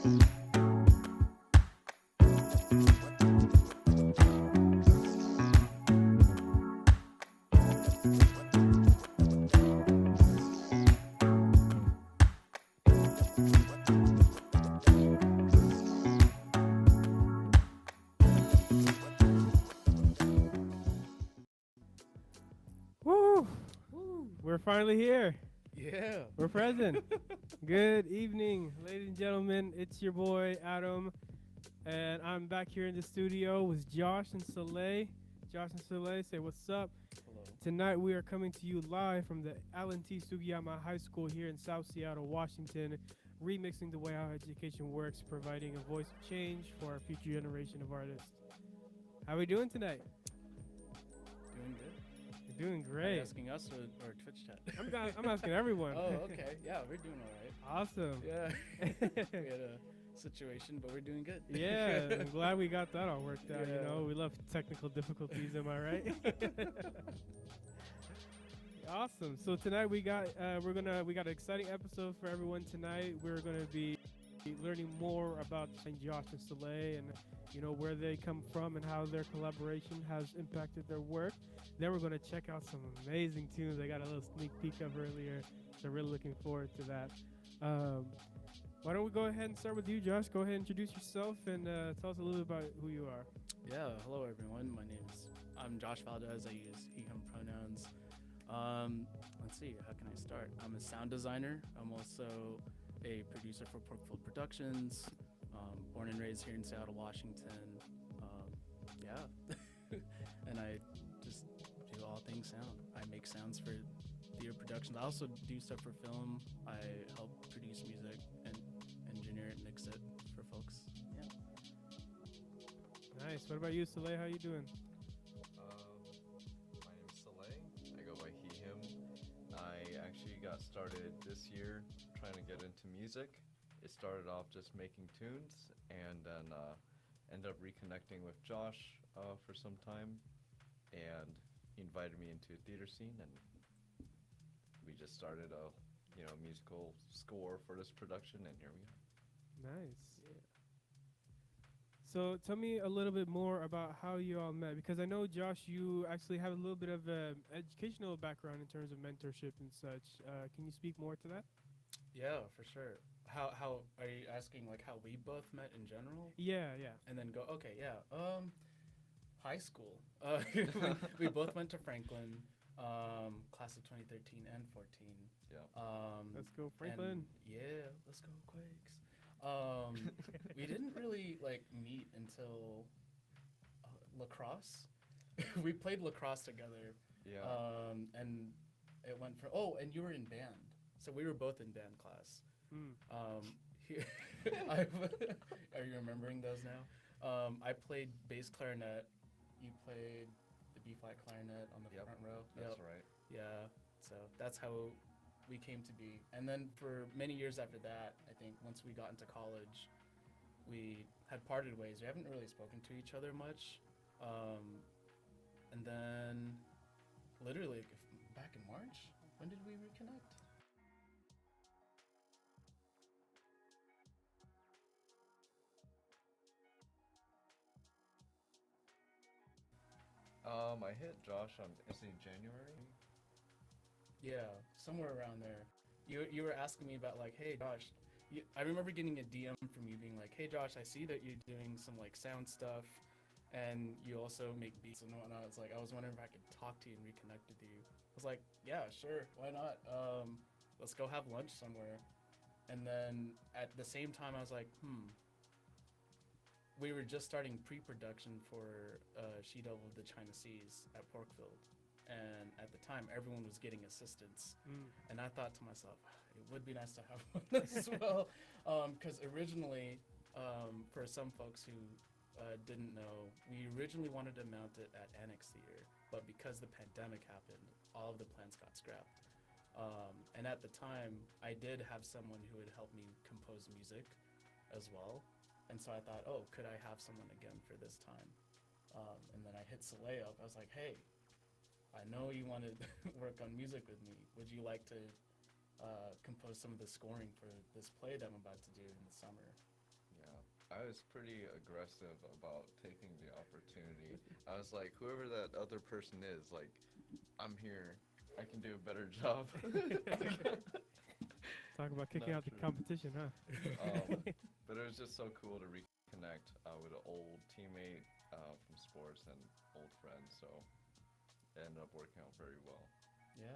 Woo! Woo. We're finally here. Yeah. We're present. Good evening, ladies and gentlemen. It's your boy Adam, and I'm back here in the studio with Josh and Saleh. Josh and Saleh, say what's up. Hello. Tonight we are coming to you live from the L&T Sugiyama High School here in South Seattle, Washington, remixing the way our education works, providing a voice of change for our future generation of artists. How are we doing tonight? Doing good. We're doing Are you great. asking us or Twitch chat? I'm asking everyone. Oh, okay. Yeah, we're doing all right. Awesome. Yeah. We had a situation, but we're doing good. Yeah, I'm glad we got that all worked out. You Yeah. know, we love technical difficulties. Am I right? Awesome. So tonight we got an exciting episode for everyone tonight. We're gonna be learning more about Josh and Saleh and where they come from and how their collaboration has impacted their work. Then we're gonna check out some amazing tunes. I got a little sneak peek of earlier, so really looking forward to that. Why don't we go ahead and start with you, Josh? Go ahead and introduce yourself and tell us a little bit about who you are. Yeah. Hello, everyone. I'm Josh Valdez. I use he/him pronouns. Let's see. How can I start? I'm a sound designer. I'm also a producer for Porkfield Productions. Born and raised here in Seattle, Washington. Yeah. And I just do all things sound. I make sounds for theater productions. I also do stuff for film. I help produce music and engineer it, mix it for folks. Yeah. Nice. What about you, Saleh? How you doing? My name is Saleh. I go by he, him. I actually got started this year trying to get into music. It started off just making tunes and then ended up reconnecting with Josh for some time, and he invited me into a theater scene, and we just started a musical score for this production, and here we are. Nice. Yeah. So tell me a little bit more about how you all met, because I know, Josh, you actually have a little bit of an educational background in terms of mentorship and such. Can you speak more to that? Yeah, for sure. How are you asking, like, how we both met in general? Yeah. And then go, okay, yeah. High school. We both went to Franklin, class of 2013 and 14. Yeah. Let's go, Franklin. Yeah, let's go Quakes. We didn't really meet until lacrosse. We played lacrosse together. Yeah. And it went from and you were in band, so we were both in band class. Are you remembering those now? I played bass clarinet. You played the B flat clarinet on the front row. That's right. Yeah. So that's how we came to be. And then for many years after that, I think once we got into college, we had parted ways. We haven't really spoken to each other much. And then literally back in March, when did we reconnect? I hit Josh on January. Yeah, somewhere around there. You were asking me about hey Josh, I remember getting a DM from you being like, hey Josh, I see that you're doing some sound stuff, and you also make beats and whatnot. It's I was wondering if I could talk to you and reconnect with you. I was like, yeah, sure, why not? Let's go have lunch somewhere. And then at the same time, I was like, we were just starting pre-production for She Devil of the China Seas at Porkfield. And at the time, everyone was getting assistants. And I thought to myself, it would be nice to have one as well. Because originally, for some folks who didn't know, we originally wanted to mount it at Annex Theater. But because the pandemic happened, all of the plans got scrapped. And at the time, I did have someone who would help me compose music as well. And so I thought, could I have someone again for this time? And then I hit Saleh up. I was like, hey, I know you want to work on music with me. Would you like to compose some of the scoring for this play that I'm about to do in the summer? I was pretty aggressive about taking the opportunity. I was like, whoever that other person is, like, I'm here. I can do a better job. Talk about kicking Not out the true. competition, huh? But it was just so cool to reconnect with an old teammate from sports and old friends. So it ended up working out very well. Yeah.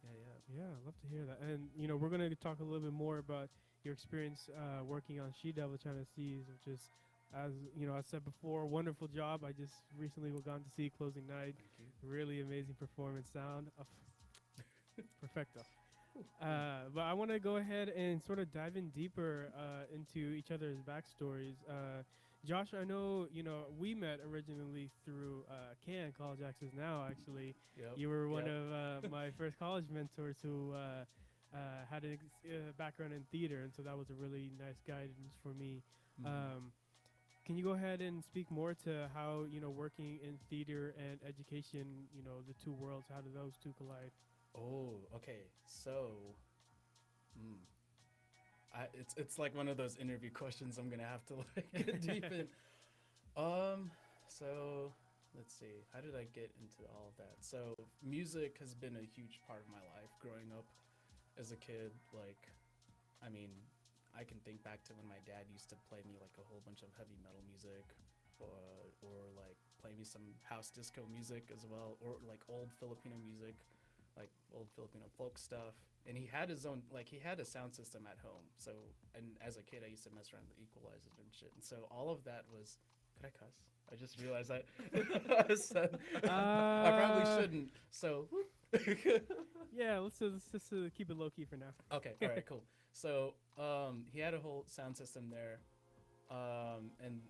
Yeah. Yeah, I'd love to hear that. And we're gonna talk a little bit more about your experience working on She Devil China Seas, which is, as I said before, wonderful job. I just recently gone to see closing night. Thank you. Really amazing performance, sound, perfecto. But I want to go ahead and sort of dive in deeper into each other's backstories. Josh, I know we met originally through CAN, College Access Now. Actually, Yep. you were one Yep. of my first college mentors who had a background in theater, and so that was a really nice guidance for me. Mhm. Can you go ahead and speak more to how working in theater and education, the two worlds, how do those two collide? Oh, okay. So, mm, it's like one of those interview questions I'm gonna have to like get deep in. So let's see. How did I get into all of that? So music has been a huge part of my life growing up as a kid. Like, I mean, I can think back to when my dad used to play me like a whole bunch of heavy metal music, or like play me some house disco music as well, or like old Filipino music, like old Filipino folk stuff. And he had his own, like he had a sound system at home. So, and as a kid, I used to mess around with equalizers and shit. And so all of that was, could I cuss? I just realized I said, I probably shouldn't. So, Yeah, let's just keep it low key for now. okay, all right, cool. So, he had a whole sound system there, and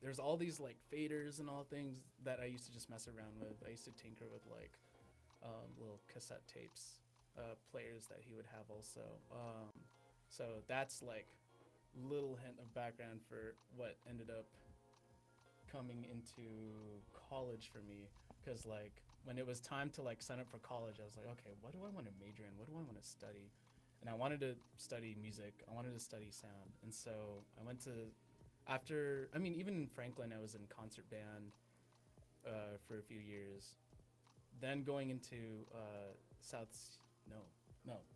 there's all these like faders and all things that I used to just mess around with. I used to tinker with like little cassette tapes, players that he would have also. So that's like little hint of background for what ended up coming into college for me, because like when it was time to like sign up for college, I was like, okay, what do I want to major in? What do I want to study? And I wanted to study music. I wanted to study sound. And so I went to, even in Franklin, I was in concert band for a few years. Then going into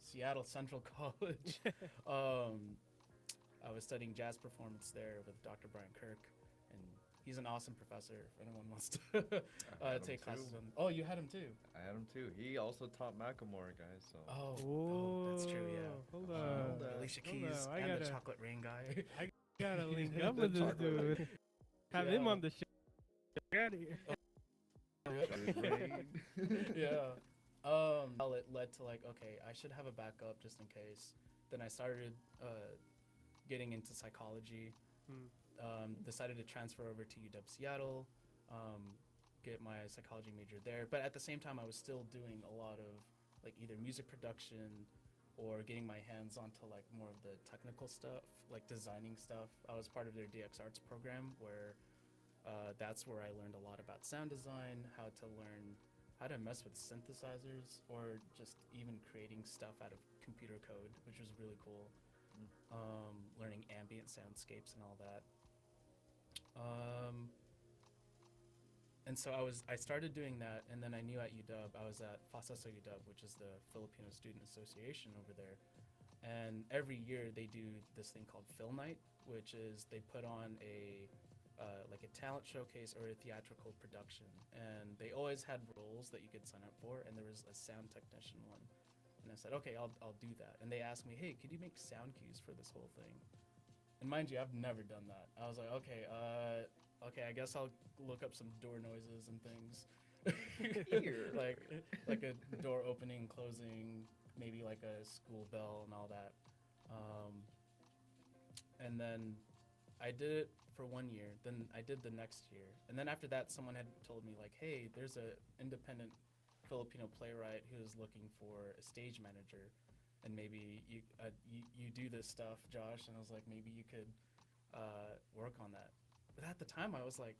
Seattle Central College. I was studying jazz performance there with Dr. Brian Kirk, and he's an awesome professor. If anyone wants to take classes with him. Oh, you had him too. I had him too. He also taught Macklemore, guys. So. Oh, that's true. Yeah. Hold on. Alicia Hold Keys on, I and the gotta- chocolate rain guy. I gotta link The up with this chocolate. dude. Have him on the show. Get out of here. Yeah. It led to like, okay, I should have a backup just in case. Then I started getting into psychology. Decided to transfer over to UW Seattle, get my psychology major there. But at the same time, I was still doing a lot of like either music production or getting my hands onto like more of the technical stuff, like designing stuff. I was part of their DX Arts program where that's where I learned a lot about sound design, how to mess with synthesizers, or just even creating stuff out of computer code, which was really cool. Learning ambient soundscapes and all that. And so I started doing that, and then I knew at UW, I was at FASASO UW, which is the Filipino Student Association over there. And every year they do this thing called Phil Night, which is they put on like a talent showcase or a theatrical production. And they always had roles that you could sign up for, and there was a sound technician one. And I said, okay, I'll do that. And they asked me, hey, could you make sound cues for this whole thing? And mind you, I've never done that. I was like, okay, I guess I'll look up some door noises and things. like a door opening, closing, maybe like a school bell and all that. And then I did it for 1 year. Then I did the next year. And then after that, someone had told me like, hey, there's a independent Filipino playwright who's looking for a stage manager. And maybe you do this stuff, Josh. And I was like, maybe you could work on that. But at the time, I was like,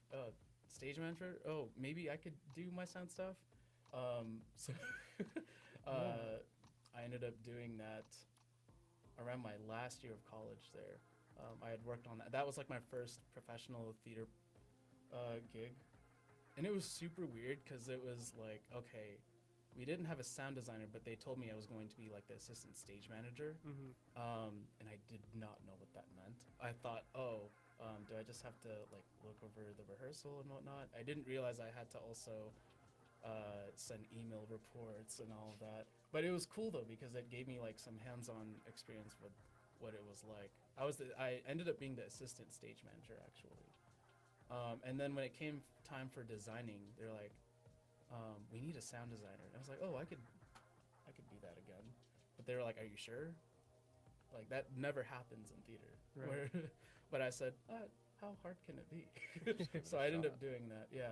stage manager? Oh, maybe I could do my sound stuff. So I ended up doing that around my last year of college there. I had worked on that. That was like my first professional theater gig, and it was super weird because it was like, okay, we didn't have a sound designer, but they told me I was going to be like the assistant stage manager, and I did not know what that meant. I thought, do I just have to like look over the rehearsal and whatnot? I didn't realize I had to also send email reports and all of that. But it was cool though because it gave me like some hands-on experience with what it was like. I ended up being the assistant stage manager actually. And then when it came time for designing, they're like, we need a sound designer. And I was like, oh, I could do that again. But they were like, are you sure? Like that never happens in theater. Right. But I said, how hard can it be? So I ended up doing that. Yeah.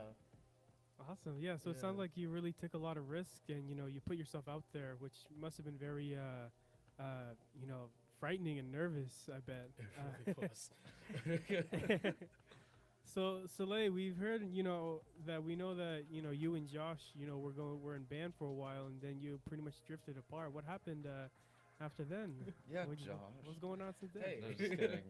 Awesome. Yeah. So it sounds like you really took a lot of risk, and you put yourself out there, which must have been very, frightening and nervous. I bet. It really was. So Saleh, we've heard that you and Josh were in band for a while, and then you pretty much drifted apart. What happened after then? Yeah, Josh. What's going on since then? Hey. No, just kidding.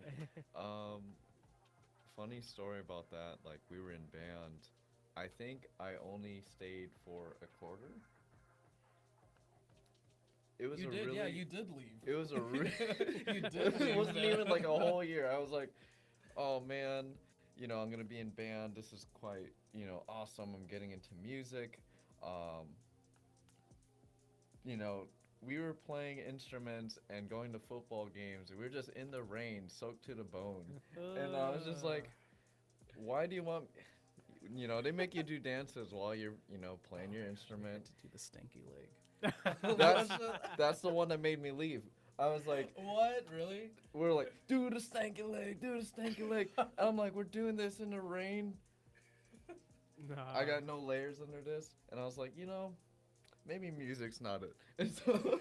Funny story about that. Like we were in band. I think I only stayed for a quarter. It was You a did, really. yeah, you did leave. It was a You did It leave wasn't that. even like a whole year. I was like, oh man, I'm gonna be in band. This is quite, awesome. I'm getting into music. You know, we were playing instruments and going to football games. We were just in the rain, soaked to the bone. And I was just like, why do you want, they make you do dances while you're, playing your instrument. To do the stanky leg. That's the one that made me leave. I was like, What? Really? we're like, do the stanky leg, do the stanky leg. And I'm like, we're doing this in the rain. Nah. I got no layers under this. And I was like, maybe music's not it. And so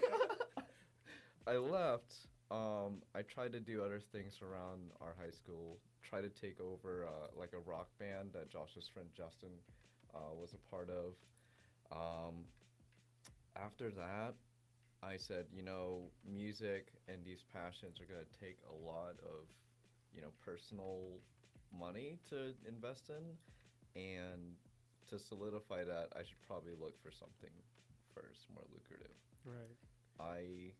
I left. I tried to do other things around our high school. Try to take over like a rock band that Josh's friend Justin was a part of. After that, I said, music and these passions are going to take a lot of, personal money to invest in. And to solidify that, I should probably look for something first, more lucrative. Right. I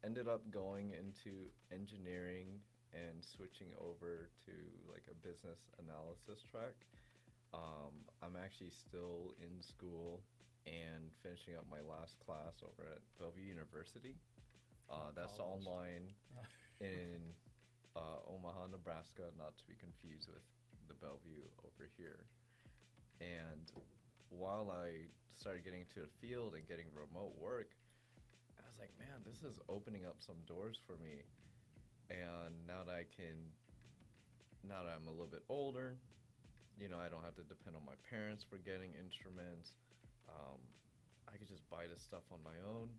ended up going into engineering and switching over to like a business analysis track. I'm actually still in school and finishing up my last class over at Bellevue University. That's College. online in Omaha, Nebraska, not to be confused with the Bellevue over here. And while I started getting into the field and getting remote work, I was like, man, this is opening up some doors for me. And now that I'm a little bit older, I don't have to depend on my parents for getting instruments. I could just buy this stuff on my own.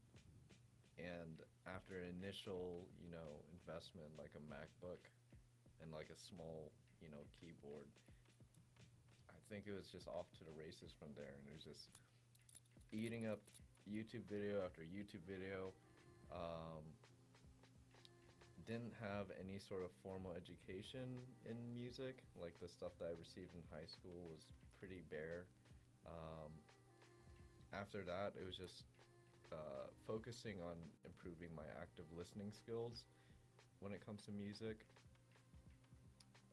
And after initial, investment like a MacBook and like a small, keyboard, I think it was just off to the races from there. And it was just eating up YouTube video after YouTube video. Didn't have any sort of formal education in music. Like the stuff that I received in high school was pretty bare. After that, it was just focusing on improving my active listening skills when it comes to music.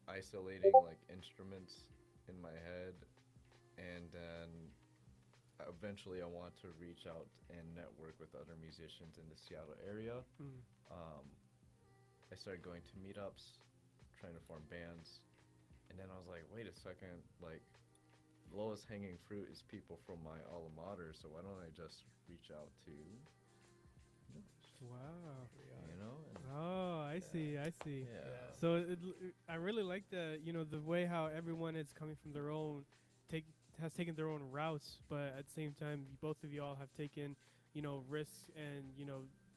Isolating like instruments in my head, and then eventually I want to reach out and network with other musicians in the Seattle area. I started going to meetups, trying to form bands, and then I was like, wait a second, like lowest hanging fruit is people from my alma mater, so why don't I just reach out to Wow. and Oh, I see. yeah. So I really like the way how everyone is coming from their own has taken their own routes, but at the same time, both of y'all have taken risks and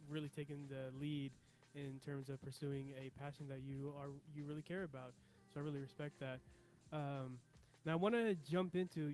really taken the lead in terms of pursuing a passion that you really care about. So I really respect that. Now I want to jump into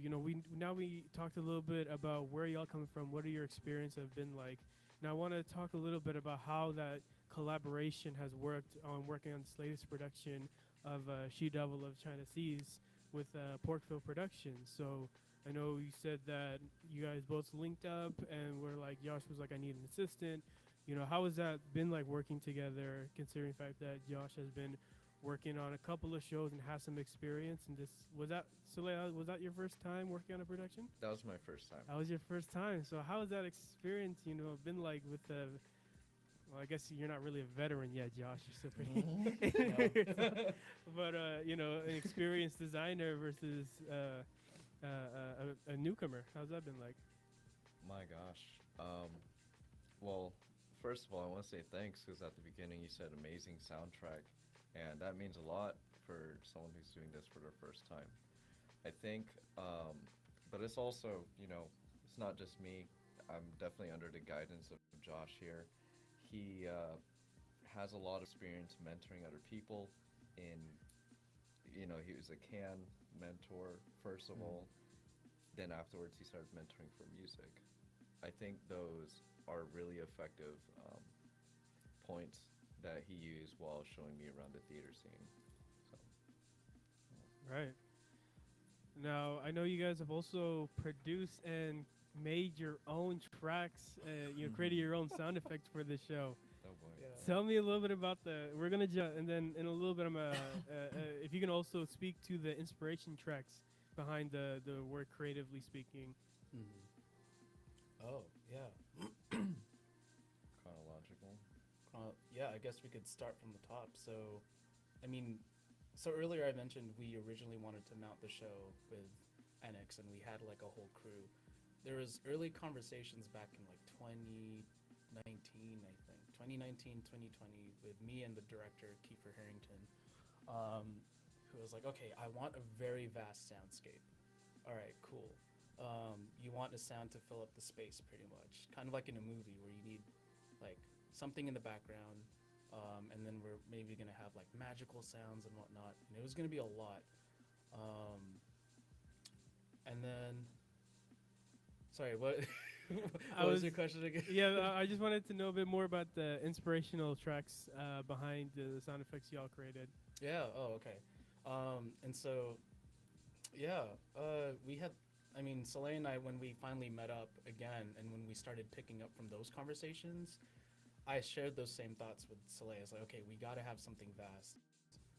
we talked a little bit about where y'all coming from, what are your experience have been like. Now I want to talk a little bit about how that collaboration has worked on working on this latest production of She Devil of China Seas with Porkville Productions. So I know you said that you guys both linked up and were like, Josh was like, I need an assistant. You know, how has that been like working together, considering the fact that Josh has been working on a couple of shows and has some experience? And this was that, Saleh, was that your first time working on a production? That was my first time. That was your first time. So how has that experience, you know, been like with the? Well, I guess you're not really a veteran yet, Josh. You're still pretty. But you know, an experienced designer versus a newcomer. How's that been like? My gosh. Well, first of all, I want to say thanks because at the beginning you said amazing soundtrack, and that means a lot for someone who's doing this for their first time. I think, but it's also, you know, it's not just me. I'm definitely under the guidance of Josh here. He has a lot of experience mentoring other people in, you know, he was a can mentor first of all. Then afterwards he started mentoring for music. I think those are really effective points that he used while showing me around the theater scene. So. Right. Now, I know you guys have also produced and made your own tracks, you know, created your own sound effects for this show. Oh boy. Yeah. Tell me a little bit about we're going to jump, and then in a little bit, if you can also speak to the inspiration tracks behind the word creatively speaking. Oh, yeah. Chronological. Yeah, I guess we could start from the top. So, I mean, so earlier I mentioned we originally wanted to mount the show with NX, and we had like a whole crew. There was early conversations back in like 2019, I think, 2019, 2020, with me and the director, Kiefer Harrington, who was like, okay, I want a very vast soundscape. All right, cool. You want a sound to fill up the space pretty much, kind of like in a movie where you need like something in the background, and then we're maybe gonna have like magical sounds and whatnot, and it was gonna be a lot. And then, sorry, what? What was your question again? Yeah, I just wanted to know a bit more about the inspirational tracks behind the sound effects y'all created. Yeah. Oh, okay. And so, yeah, we had. I mean, Saleh and I, when we finally met up again, and when we started picking up from those conversations, I shared those same thoughts with Saleh. I was like, okay, we got to have something vast.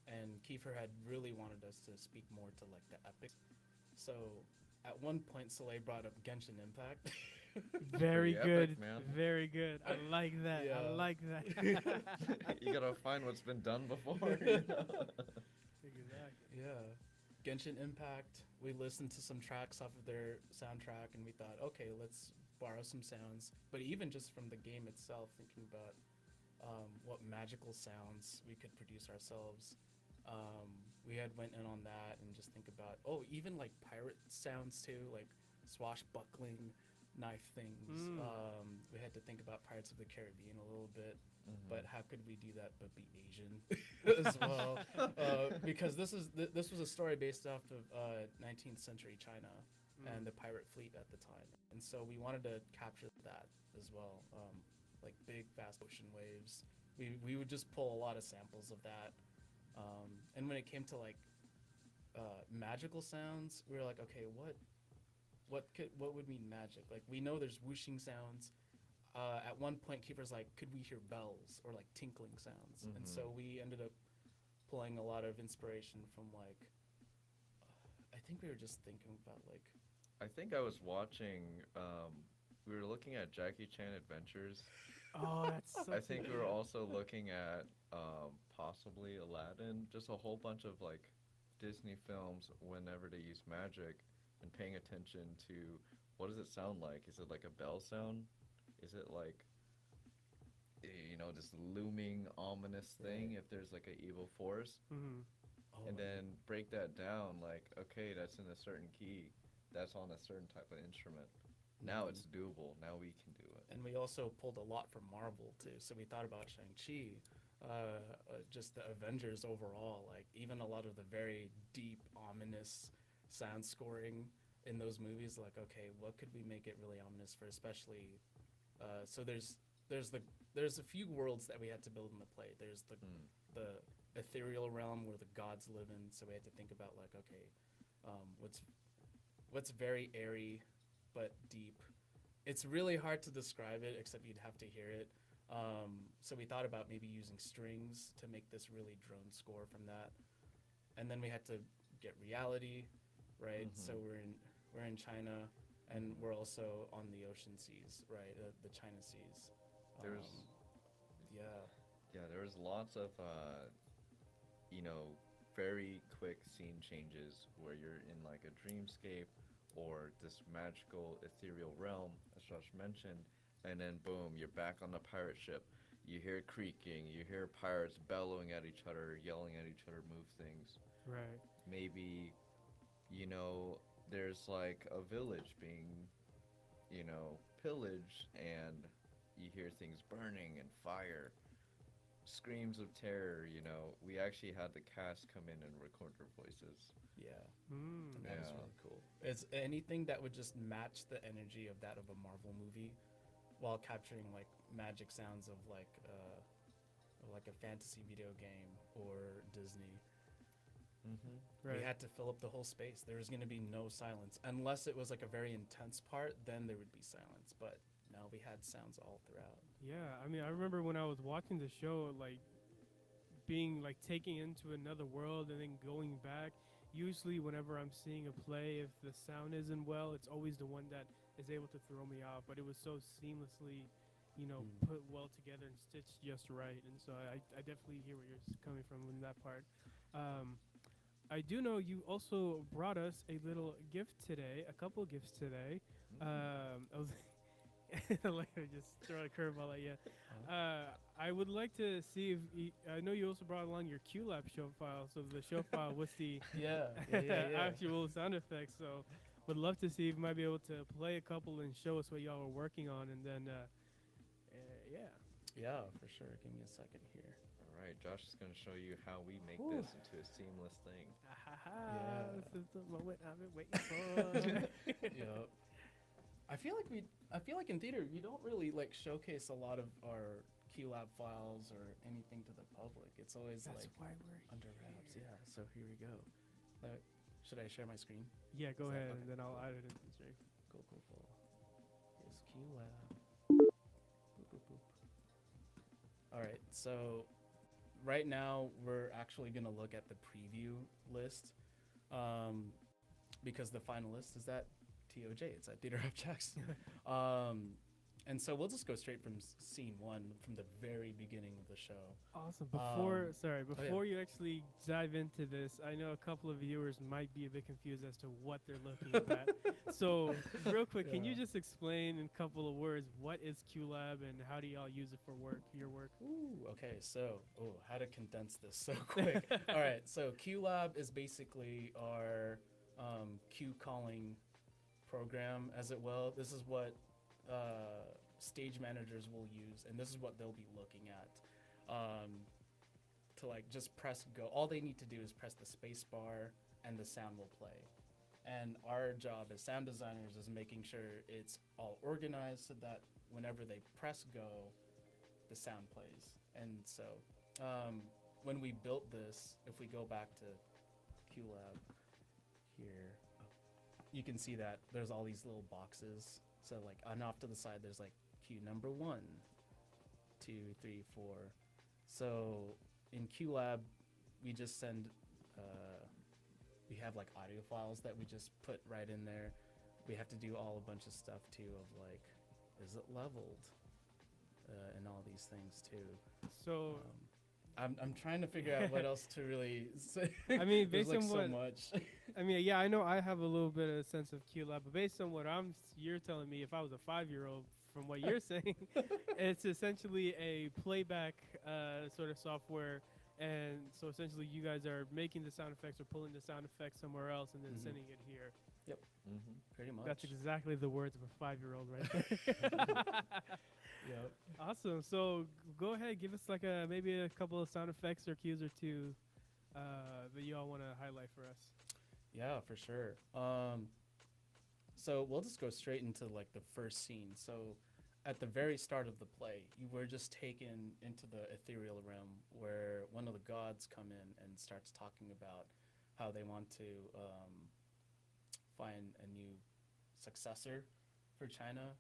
And Kiefer had really wanted us to speak more to like the epics. So at one point, Saleh brought up Genshin Impact. Very Pretty good, epic, man. very good. I like that. Yeah. I like that. You gotta find what's been done before. Exactly. Yeah. Genshin Impact, we listened to some tracks off of their soundtrack, and we thought, okay, let's borrow some sounds. But even just from the game itself, thinking about what magical sounds we could produce ourselves, we had went in on that and just think about, even like pirate sounds too, like swashbuckling knife things. We had to think about Pirates of the Caribbean a little bit. But how could we do that but be Asian as well? Because this was a story based off of 19th century China and the pirate fleet at the time, and so we wanted to capture that as well, like big vast ocean waves. We would just pull a lot of samples of that, and when it came to like magical sounds, we were like, okay, what would mean magic? Like we know there's whooshing sounds. At one point, Kiefer's like, could we hear bells or like tinkling sounds? And so we ended up pulling a lot of inspiration from like, I think we were just thinking about like. I think I was watching, we were looking at Jackie Chan Adventures. Oh, that's so I think we were also looking at possibly Aladdin, just a whole bunch of like Disney films whenever they use magic, and paying attention to what does it sound like? Is it like a bell sound? Is it like, you know, this looming ominous thing if there's like an evil force? And then break that down like, okay, that's in a certain key, that's on a certain type of instrument. Now it's doable, now we can do it. And we also pulled a lot from Marvel too. So we thought about Shang-Chi, just the Avengers overall, like even a lot of the very deep, ominous sound scoring in those movies, like, okay, what could we make it really ominous for, especially so there's there's a few worlds that we had to build in the play. There's the ethereal realm where the gods live in, so we had to think about like, okay, what's very airy but deep. It's really hard to describe it, except you'd have to hear it. So we thought about maybe using strings to make this really drone score from that, and then we had to get reality, right? So we're in China, and we're also on the ocean seas, right? The China seas. There's yeah, there was lots of very quick scene changes where you're in like a dreamscape or this magical ethereal realm, as Josh mentioned, and then boom, you're back on the pirate ship. You hear creaking, you hear pirates bellowing at each other, yelling at each other, move things. Right. Maybe, there's like a village being, pillaged, and you hear things burning and fire, screams of terror. We actually had the cast come in and record their voices. yeah. Mm. That was Yeah. really cool. It's anything that would just match the energy of that of a Marvel movie, while capturing like magic sounds of like a fantasy video game or Disney. Right. We had to fill up the whole space. There was going to be no silence unless it was like a very intense part. Then there would be silence. But no, we had sounds all throughout. Yeah, I mean, I remember when I was watching the show, like being like taken into another world and then going back. Usually, whenever I'm seeing a play, if the sound isn't well, it's always the one that is able to throw me off. But it was so seamlessly, put well together and stitched just right. And so I definitely hear where you're coming from in that part. I do know you also brought us a little gift today, a couple gifts today. I was like, I just throw a curveball at you. I would like to see if I know you also brought along your QLab show file. So the show file was the Yeah. actual sound effects. So would love to see if you might be able to play a couple and show us what y'all were working on, and then Yeah, for sure. Give me a second here. All right, Josh is going to show you how we make this into a seamless thing. Yeah. This is the moment I've been waiting for. Yeah. I feel like in theater we don't really like showcase a lot of our QLab files or anything to the public. It's always That's like why we're under wraps. Yeah. So here we go. Should I share my screen? Yeah, go Is that ahead, okay? and then I'll add it into the stream. Cool. Here's QLab. Boop, boop, boop. All right. So right now we're actually gonna look at the preview list, because the final list is at TOJ. It's at Theater Objects. And so we'll just go straight from scene one, from the very beginning of the show. Awesome. Before yeah. you actually dive into this, I know a couple of viewers might be a bit confused as to what they're looking at. So, real quick, can you just explain in a couple of words what is QLab and how do y'all use it for your work? Ooh, okay. So, how to condense this so quick. All right. So QLab is basically our Q calling program, as it will. This is what stage managers will use, and this is what they'll be looking at to like just press go. All they need to do is press the space bar and the sound will play. And our job as sound designers is making sure it's all organized so that whenever they press go, the sound plays. And so when we built this, if we go back to QLab here, you can see that there's all these little boxes. So like, and off to the side, there's like Q number 1, 2, 3, 4. So in QLab, we just send, we have like audio files that we just put right in there. We have to do a bunch of stuff too of like, is it leveled? And all these things too. So I'm trying to figure out what else to really say. I mean, There's based like on so what much. I mean, yeah, I know I have a little bit of a sense of QLab, but based on what you're telling me, if I was a 5-year-old, from what you're saying, it's essentially a playback sort of software, and so essentially you guys are making the sound effects or pulling the sound effects somewhere else and then sending it here. Yep. Pretty much. That's exactly the words of a 5-year-old right there. Yep. Awesome. So go ahead, give us like maybe a couple of sound effects or cues or two that you all want to highlight for us. Yeah, for sure. So we'll just go straight into like the first scene. So at the very start of the play, you were just taken into the ethereal realm where one of the gods come in and starts talking about how they want to find a new successor for China.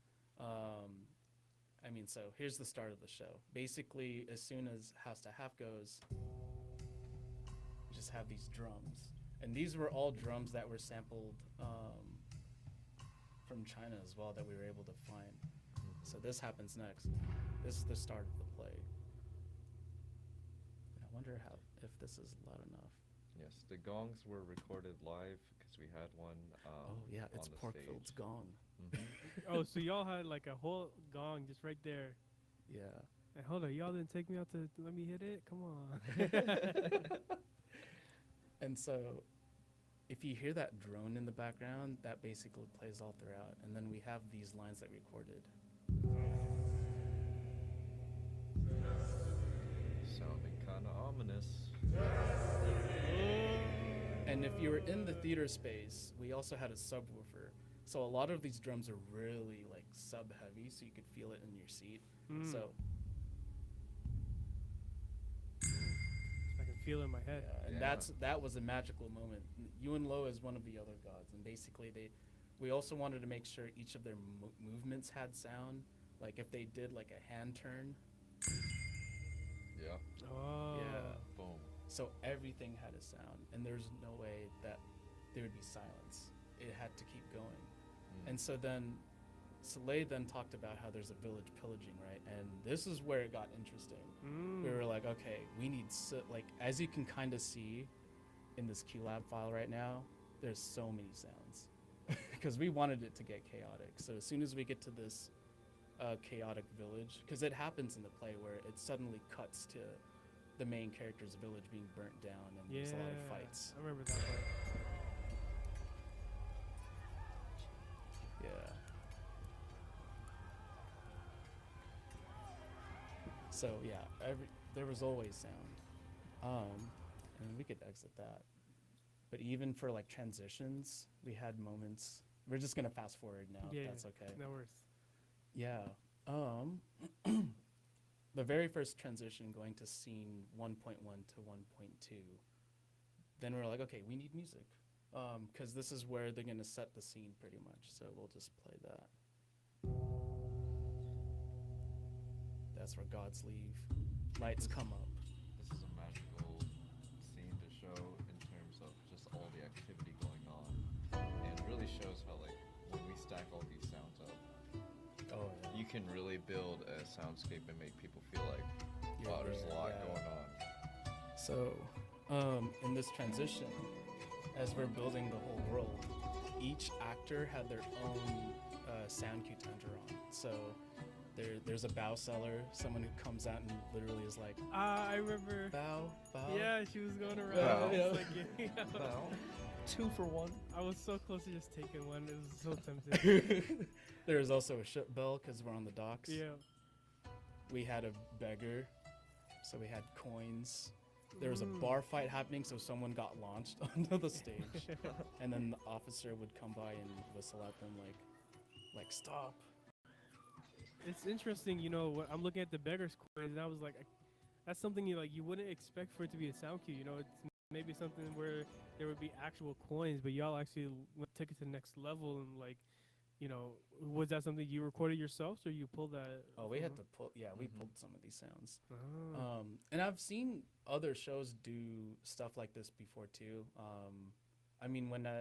So here's the start of the show. Basically, as soon as House to Half goes, you just have these drums. And these were all drums that were sampled from China as well that we were able to find. So this happens next. This is the start of the play. And I wonder if this is loud enough. Yes, the gongs were recorded live because we had one. It's on the Porkfield's stage. gong. Oh, so y'all had like a whole gong just right there. Yeah. And hold on, y'all didn't take me out to let me hit it? Come on. And so if you hear that drone in the background, that basically plays all throughout. And then we have these lines that we recorded. Sounding kind of ominous. And if you were in the theater space, we also had a subwoofer. So a lot of these drums are really like sub heavy, so you could feel it in your seat. So I can feel it in my head. that was a magical moment. Yuan Lo is one of the other gods, and basically we also wanted to make sure each of their movements had sound. Like if they did like a hand turn. Yeah. Oh. Yeah. Boom. So everything had a sound, and there's no way that there would be silence. It had to keep going. And so then Saleh then talked about how there's a village pillaging, right? And this is where it got interesting. We were like, okay, we need, as you can kind of see in this QLab file right now, there's so many sounds because we wanted it to get chaotic. So as soon as we get to this chaotic village, because it happens in the play where it suddenly cuts to the main character's village being burnt down, and there's a lot of fights. I remember that part. Yeah. So yeah, there was always sound, and we could exit that. But even for like transitions, we had moments. We're just gonna fast forward now, if that's okay. That works. Yeah. The very first transition going to scene 1.1 to 1.2. Then we're like, okay, we need music, because this is where they're gonna set the scene pretty much. So we'll just play that. That's where gods leave. Lights come up. This is a magical scene to show in terms of just all the activity going on, and it really shows how like when we stack all these sounds up, you can really build a soundscape and make people feel like, wow, there's a lot going on. So, in this transition, as we're building the whole world, each actor had their own sound cue to enter on. So there's a bow seller, someone who comes out and literally is like, I remember. bow. Yeah, she was going around. Bow. It's like, yeah. Bow. 2 for 1. I was so close to just taking one. It was so tempting. There was also a ship bell because we're on the docks. Yeah. We had a beggar, so we had coins. There was a bar fight happening, so someone got launched onto the stage. And then the officer would come by and whistle at them like stop. It's interesting, I'm looking at the beggar's coins, and I was like, that's something you wouldn't expect for it to be a sound cue. It's maybe something where there would be actual coins, but y'all actually took it to the next level, and was that something you recorded yourselves, or you pulled that? Oh, we had to pull. Yeah, we pulled some of these sounds. Oh. And I've seen other shows do stuff like this before too. When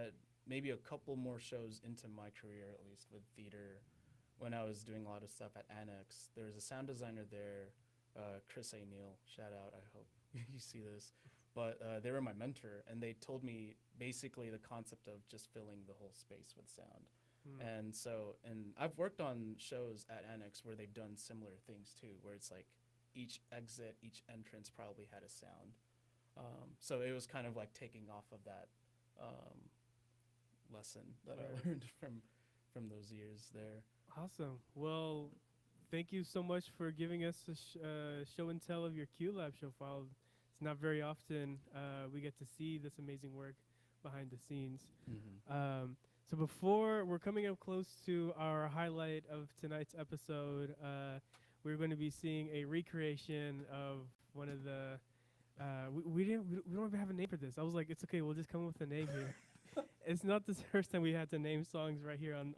maybe a couple more shows into my career, at least with theater, when I was doing a lot of stuff at Annex, there was a sound designer there, Chris A. Neal, shout out, I hope you see this. But they were my mentor, and they told me basically the concept of just filling the whole space with sound. And I've worked on shows at Annex where they've done similar things too, where it's like each exit, each entrance probably had a sound. So it was kind of like taking off of that lesson that I learned from those years there. Awesome. Well, thank you so much for giving us a show and tell of your QLab show file. It's not very often we get to see this amazing work behind the scenes. So before we're coming up close to our highlight of tonight's episode, we're going to be seeing a recreation of one of the. We don't even have a name for this. I was like, it's okay. We'll just come up with a name here. It's not the first time we had to name songs right here on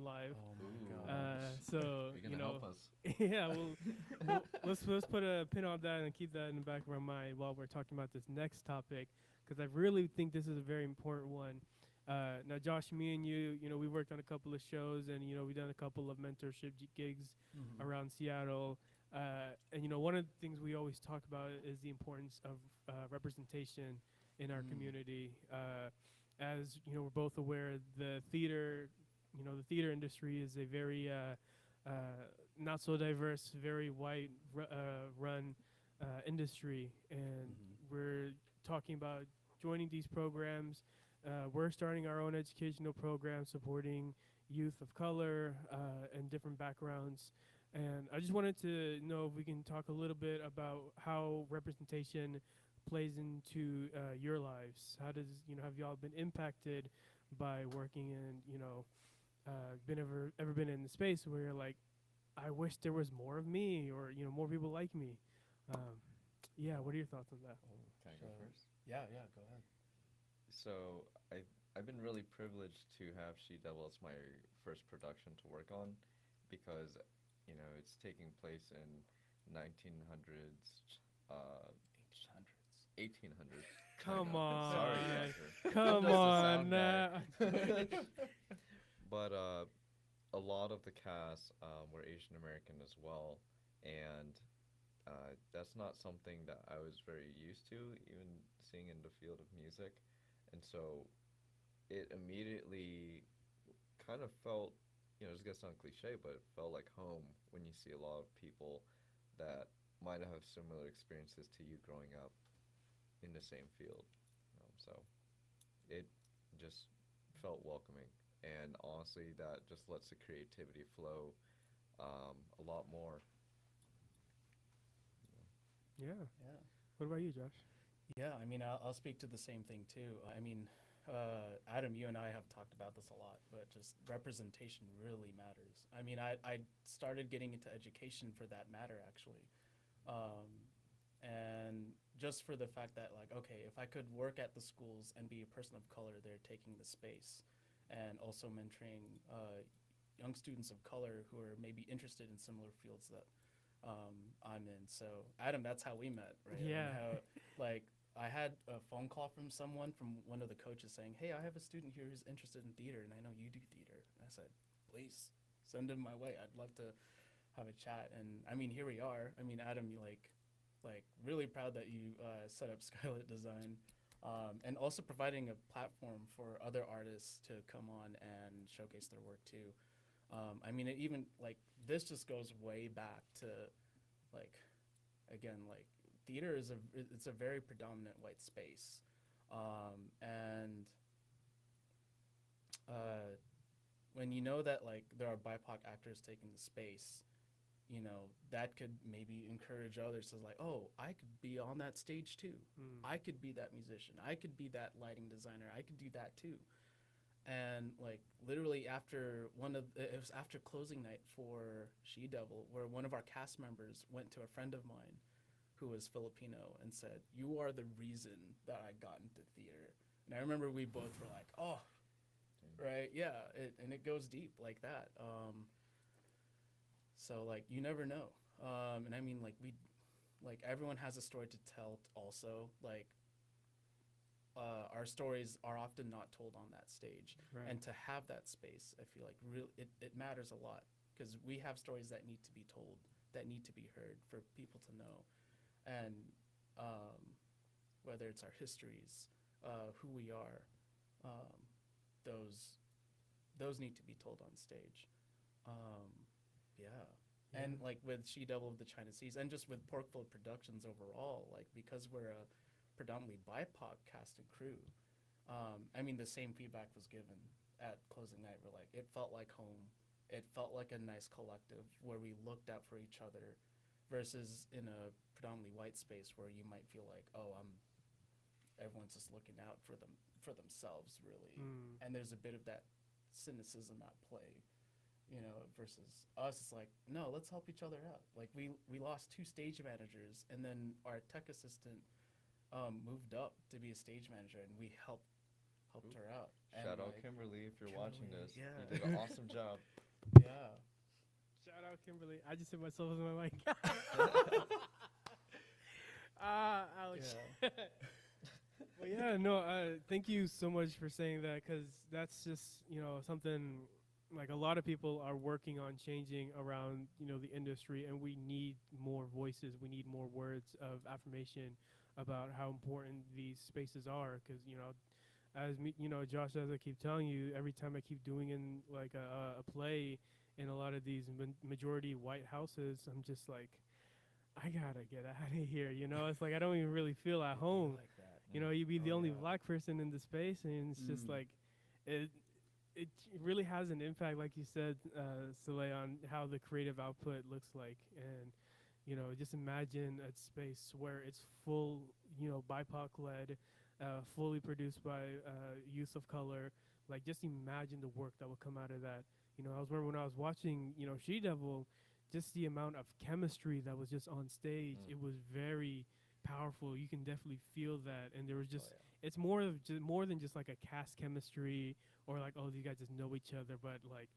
live. Oh Ooh. my god. So You're gonna help us. yeah, let's put a pin on that and keep that in the back of our mind while we're talking about this next topic, because I really think this is a very important one. Now, Josh, me and you, we worked on a couple of shows, and we've done a couple of mentorship gigs Mhm. around Seattle. And one of the things we always talk about is the importance of representation in our Mm. community. As we're both aware, the theater industry is a very not so diverse, very white run industry, and Mhm. we're talking about joining these programs. We're starting our own educational program supporting youth of color and different backgrounds. And I just wanted to know if we can talk a little bit about how representation plays into your lives. How does have y'all been impacted by working in been ever been in the space where you're like, I wish there was more of me, or more people like me. Yeah, what are your thoughts on that? Can I go So- first? Yeah, go ahead. So I've been really privileged to have She Devil as my first production to work on, because it's taking place in 1900s, 1800s. Come Sorry, on. Roger. Come Just a on, sound guy. nah. But a lot of the cast were Asian American as well, and that's not something that I was very used to, even seeing in the field of music. And so it immediately kind of felt, it's gonna sound cliche, but it felt like home when you see a lot of people that might have similar experiences to you growing up in the same field. So it just felt welcoming. And honestly, that just lets the creativity flow a lot more. Yeah. Yeah. What about you, Josh? Yeah, I mean, I'll speak to the same thing too. I mean, Adam, you and I have talked about this a lot, but just representation really matters. I mean, I started getting into education for that matter, actually. And just for the fact that, like, okay, if I could work at the schools and be a person of color there taking the space, and also mentoring young students of color who are maybe interested in similar fields that I'm in. So, Adam, that's how we met, right? I mean, Yeah. like, I had a phone call from someone, from one of the coaches, saying, "Hey, I have a student here who's interested in theater, and I know you do theater." And I said, "Please send him my way. I'd love to have a chat." And I mean, here we are. I mean, Adam, you like really proud that you set up SkyLit Design, and also providing a platform for other artists to come on and showcase their work too. I mean, it even like this just goes way back to, like, again, like, theater is it's a very predominant white space, and when you know that, like, there are BIPOC actors taking the space, that could maybe encourage others to, like, oh, I could be on that stage too. I could be that musician. I could be that lighting designer. I could do that too. And, like, literally after it was after closing night for She Devil, where one of our cast members went to a friend of mine who was Filipino and said, "You are the reason that I got into theater." And I remember we both were like, "Oh, right, yeah," and it goes deep like that. So, like, you never know. And I mean, like, everyone has a story to tell also. Like, our stories are often not told on that stage. Right. And to have that space, I feel like it matters a lot, because we have stories that need to be told, that need to be heard for people to know. And whether it's our histories, who we are, those need to be told on stage. Yeah. And, like, with She Devil of the China Seas, and just with Porkville Productions overall, like, because we're a predominantly BIPOC cast and crew, I mean, the same feedback was given at closing night. We're like, it felt like home. It felt like a nice collective where we looked out for each other, versus in a predominantly white space where you might feel like, oh, everyone's just looking out for themselves, really. And there's a bit of that cynicism at play, you know, versus us. It's like, no, let's help each other out. Like we lost 2 stage managers, and then our tech assistant moved up to be a stage manager, and we helped her out. And Shout out like, Kimberly if you're watching this. Yeah. You did an awesome job. Yeah. Shout out Kimberly. I just hit myself in my mic. Ouch. Yeah. Well, yeah, no, thank you so much for saying that, because that's just, something like a lot of people are working on changing around, the industry, and we need more voices. We need more words of affirmation about how important these spaces are, because, as me, Josh, as I keep telling you, every time I keep doing in like a play in a lot of these majority white houses, I'm just like, I gotta get out of here. It's like I don't even really feel at home. Like that. You'd be the only yeah. black person in the space, and it's just like it really has an impact, like you said, Saleh, on how the creative output looks like. And just imagine a space where it's full, BIPOC led, fully produced by youth of color. Like, just imagine the work that would come out of that. I was remember when I was watching, She Devil, just the amount of chemistry that was just on stage. It was very powerful. You can definitely feel that, and there was just it's more than just like a cast chemistry, or like, oh, these guys just know each other, but like,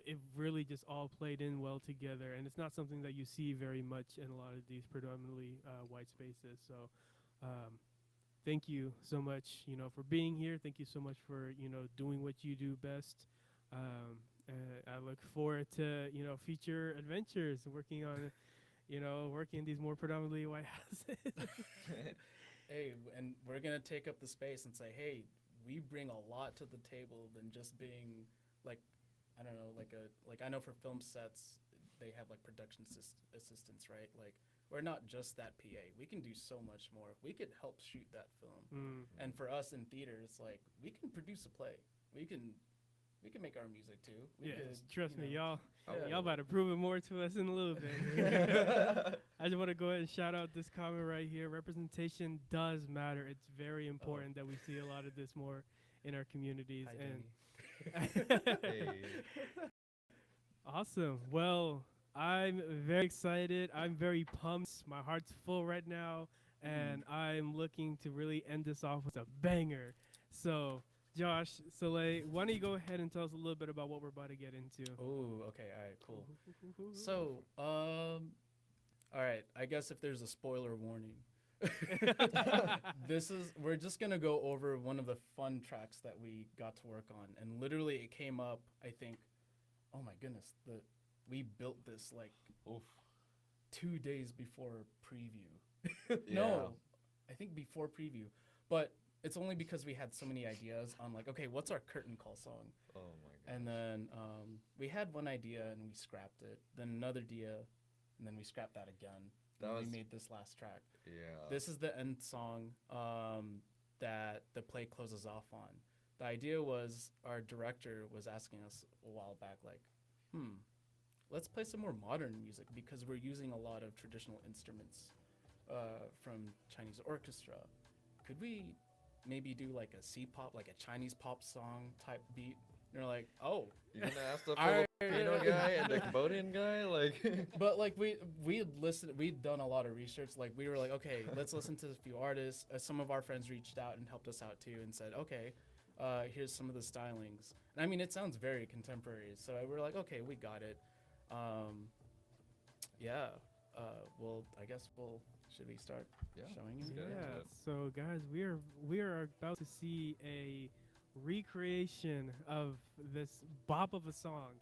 it really just all played in well together, and it's not something that you see very much in a lot of these predominantly white spaces. So thank you so much, for being here. Thank you so much for, doing what you do best. I look forward to, future adventures, working on, working in these more predominantly white houses. Hey, and we're gonna take up the space and say, hey, we bring a lot to the table than just being like, I don't know, like I know for film sets they have like production assistants, right? Like, we're not just that PA. We can do so much more. We could help shoot that film. And for us in theater, it's like we can produce a play. We can make our music too. Trust me, y'all. Yeah. Y'all about to prove it more to us in a little bit. I just want to go ahead and shout out this comment right here. Representation does matter. It's very important that we see a lot of this more in our communities. Hi, Hey. Awesome. Well, I'm very excited. I'm very pumped. My heart's full right now, and I'm looking to really end this off with a banger. So, Josh, Saleh, why don't you go ahead and tell us a little bit about what we're about to get into? Oh, okay, all right, cool. So, all right, I guess if there's a spoiler warning, we're just gonna go over one of the fun tracks that we got to work on, and literally it came up, I think, oh my goodness, we built this like 2 days before preview. No, I think before preview, but it's only because we had so many ideas on like, okay, what's our curtain call song? Oh my god. And then we had one idea and we scrapped it. Then another idea, and then we scrapped that again. We made this last track. Yeah. This is the end song that the play closes off on. The idea was our director was asking us a while back, like, let's play some more modern music because we're using a lot of traditional instruments from Chinese orchestra. Could we maybe do like a C-pop, like a Chinese pop song type beat? And they're like, oh. You're gonna ask the Filipino guy and the Cambodian guy? Like But like we'd done a lot of research. Like we were like, okay, let's listen to a few artists. Some of our friends reached out and helped us out too and said, okay, here's some of the stylings. And I mean, it sounds very contemporary. So we were like, okay, we got it. Well, I guess should we start showing you? Yeah. So guys, we are about to see a recreation of this bop of a song.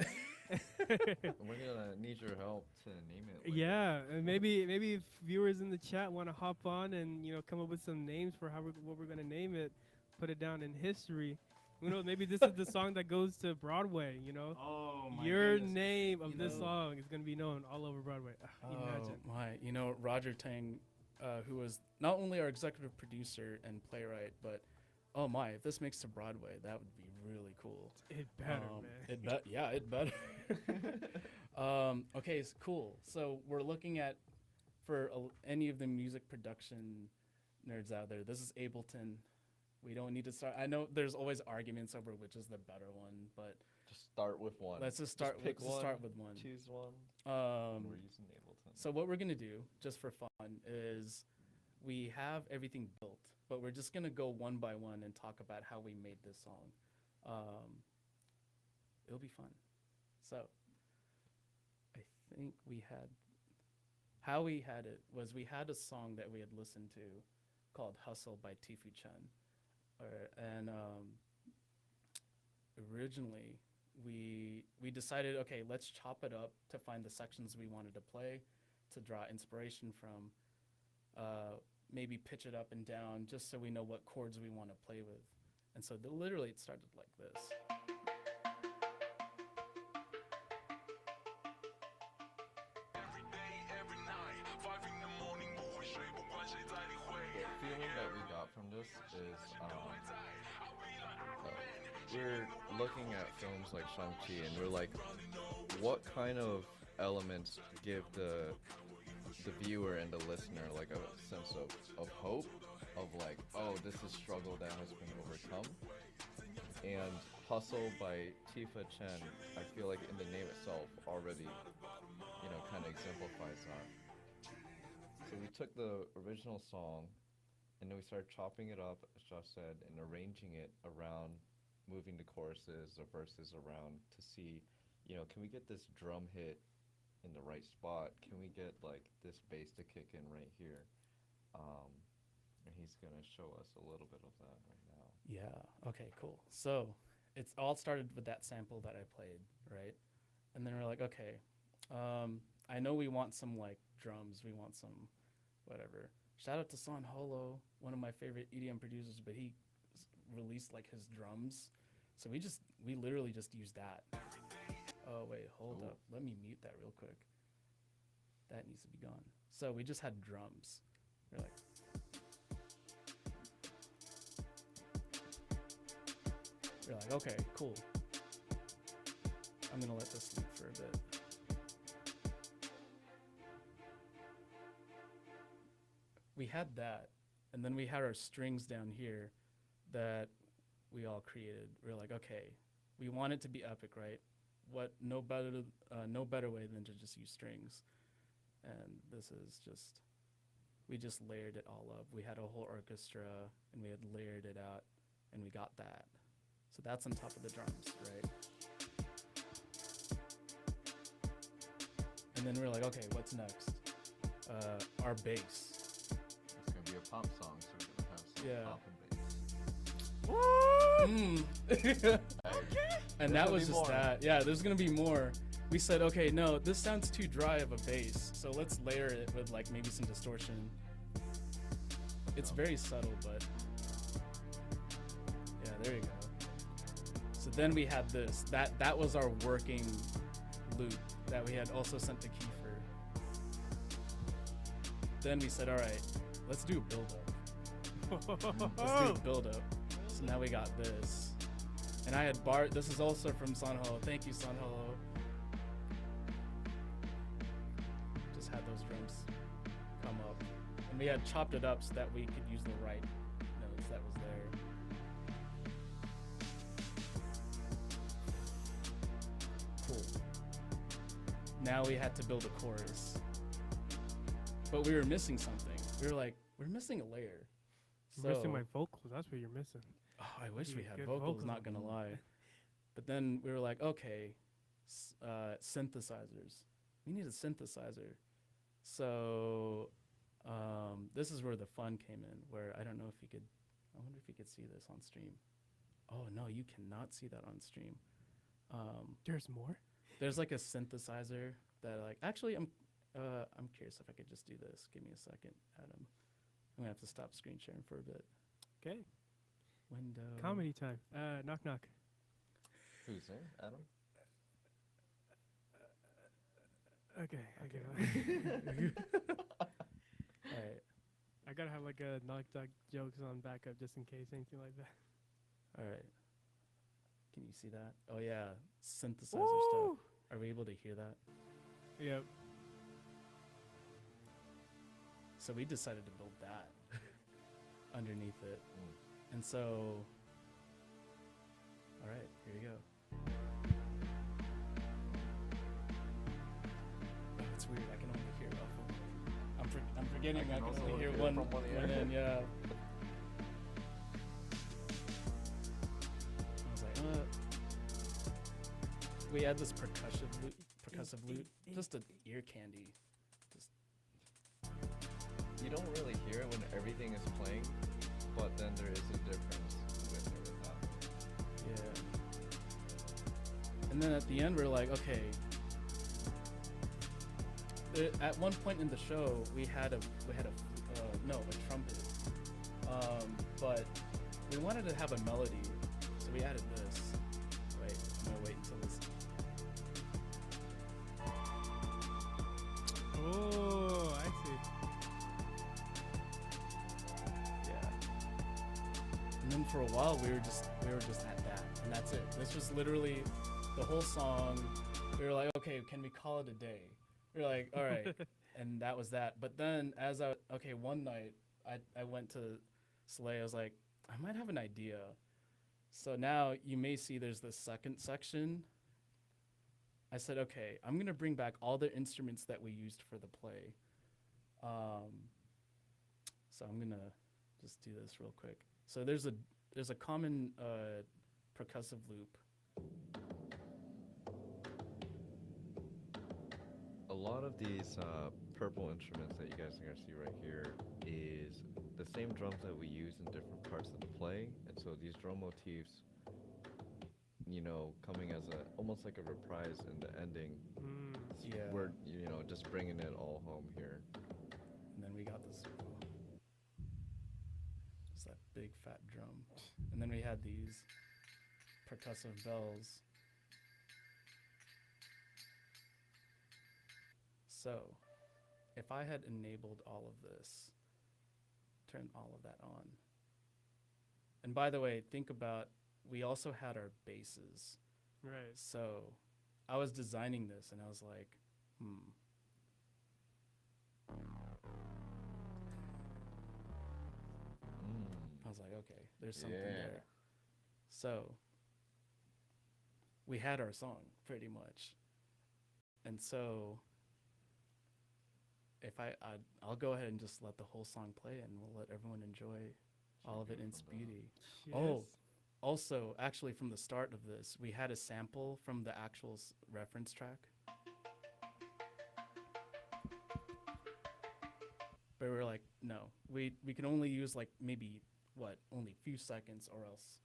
we're gonna need your help to name it. Yeah, and maybe if viewers in the chat want to hop on and come up with some names for what we're gonna name it, put it down in history. Who knows? Maybe this is the song that goes to Broadway. Oh my Your goodness. name of this song is gonna be known all over Broadway. Imagine. My, Roger Tang, who was not only our executive producer and playwright, but oh my, if this makes to Broadway, that would be really cool. It better, man. It better. Okay, cool. So we're looking at, for any of the music production nerds out there, this is Ableton We don't need to start. I know there's always arguments over which is the better one, but Just start with one. let's just start. pick Let's just one, start with one. Choose one. We're using Ableton. So what we're gonna do, just for fun, is we have everything built, but we're just gonna go one by one and talk about how we made this song. It'll be fun. So I think how we had it was we had a song that we had listened to called Hustle by Tifu Chen. And originally we decided, okay, let's chop it up to find the sections we wanted to play, to draw inspiration from, maybe pitch it up and down just so we know what chords we want to play with. And so literally it started like this. The feeling that we got from this is we're looking at films like Shang-Chi and we're like, what kind of elements give the viewer and the listener like a sense of hope, of like, oh, this is struggle that has been overcome. And Hustle by Tifa Chen, I feel like in the name itself already, kind of exemplifies that. So we took the original song and then we started chopping it up, as Josh said, and arranging it around, moving the choruses, the verses around to see, can we get this drum hit in the right spot? Can we get like this bass to kick in right here? And he's gonna show us a little bit of that right now. Yeah, okay, cool. So it's all started with that sample that I played, right? And then we're like, okay, I know we want some like drums, we want some whatever. Shout out to Son Holo, one of my favorite EDM producers, but he released like his drums. So we literally just used that. Oh wait, hold up. Let me mute that real quick. That needs to be gone. So we just had drums. We're like, okay, cool. I'm gonna let this sleep for a bit. We had that, and then we had our strings down here that we all created. We're like, okay, we want it to be epic, right? No better way than to just use strings. And this is we just layered it all up. We had a whole orchestra, and we had layered it out, and we got that. So that's on top of the drums, right? And then we're like, okay, what's next? Our bass. It's gonna be a pop song, so we're gonna have some pop and bass. Okay. And that was just that. Yeah, there's gonna be more. We said, okay, no, this sounds too dry of a bass, so let's layer it with like maybe some distortion. It's very subtle, but yeah, there you go. So then we had this. That was our working loop that we had also sent to Kiefer. Then we said, all right, let's do a build-up. Let's do a build-up. So now we got this. And I had this is also from Sanho. Thank you, Sanho. Just had those drums come up. And we had chopped it up so that we could use the right notes that was there. Cool. Now we had to build a chorus. But we were missing something. We were like, we're missing a layer. You're missing my vocals. That's what you're missing. Oh, I wish we had vocals, not gonna lie. But then we were like, okay, synthesizers. We need a synthesizer. So this is where the fun came in, where I don't know if you could, I wonder if you could see this on stream. Oh no, you cannot see that on stream. There's more? There's like a synthesizer that actually I'm curious if I could just do this. Give me a second, Adam. I'm gonna have to stop screen sharing for a bit. Okay. Window. Comedy time. Knock knock. Who's there? Adam? Okay. Okay. All right. I gotta have like a knock knock jokes on backup just in case, anything like that. All right. Can you see that? Oh yeah, synthesizer Woo! stuff. Are we able to hear that? Yep. So we decided to build that underneath it. And so, all right, here you go. Oh, it's weird. I can only hear it off of. I'm forgetting. I can only hear one end. Yeah. I was like, we had this percussive loop, just an ear candy. You don't really hear it when everything is playing, but then there is a difference with it without. Yeah. And then at the end, we're like, okay. At one point in the show, we had a trumpet, but we wanted to have a melody, so we added this. Wait, I'm gonna wait until this. Oh, I see. And then for a while we were just at that, and that's it. This was literally the whole song. We were like, okay, can we call it a day? We were like, all right, and that was that. But then one night I went to Saleh. I was like, I might have an idea. So now you may see there's this second section. I said, okay, I'm gonna bring back all the instruments that we used for the play. So I'm gonna just do this real quick. So there's a common percussive loop. A lot of these purple instruments that you guys are going to see right here is the same drums that we use in different parts of the play. And so these drum motifs, coming as almost like a reprise in the ending. Yeah. We're, just bringing it all home here. And then we got this. It's that big fat drum. And then we had these percussive bells. So, if I had enabled all of this, turned all of that on. And by the way, think about, we also had our basses. Right. So, I was designing this and I was like, I was like, okay, there's something there. So, we had our song pretty much. And so, if I'll go ahead and just let the whole song play and we'll let everyone enjoy all of it in its beauty. Yes. Oh, also, actually from the start of this, we had a sample from the actual reference track. But we were like, no, we can only use like maybe, only a few seconds or else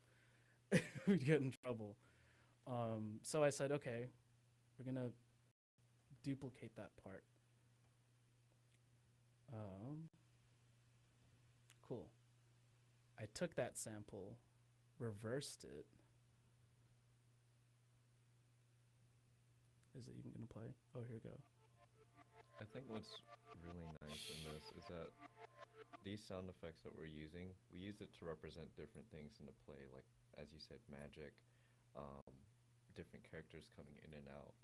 we'd get in trouble. So I said, okay, we're gonna duplicate that part. Cool. I took that sample, reversed it. Is it even gonna play? Oh, here we go. I think what's really nice in this is that these sound effects that we're using, we use it to represent different things in the play, like, as you said, magic, different characters coming in and out.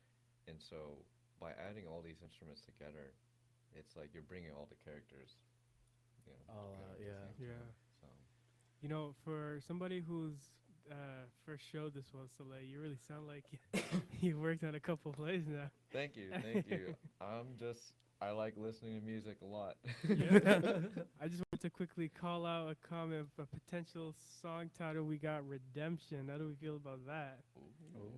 And so by adding all these instruments together, it's like you're bringing all the characters, All out, together at the yeah. same time. Yeah. So For somebody who's first show this was, Saleh, you really sound like you worked on a couple plays now. thank you. I like listening to music a lot. Yeah. I just want to quickly call out a comment, a potential song title we got, Redemption. How do we feel about that? Ooh.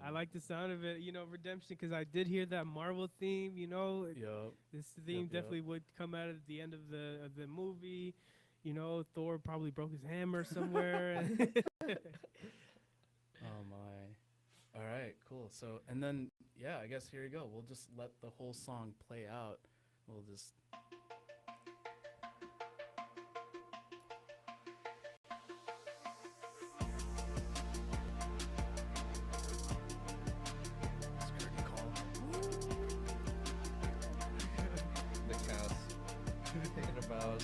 I like the sound of it, Redemption, because I did hear that Marvel theme, Yup. This theme Yep. definitely would come out at the end of the movie. Thor probably broke his hammer somewhere. Oh my. All right, cool. So, and then, yeah, I guess here you go. We'll just let the whole song play out. We'll just. Curtain call. The cast thinking about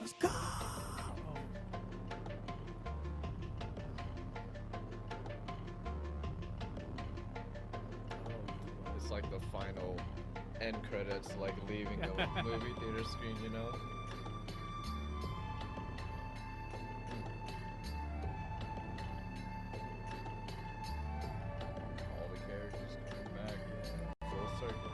Let's go. It's like the final end credits, like leaving the movie theater screen, you know? All the characters coming back, yeah. Full circle.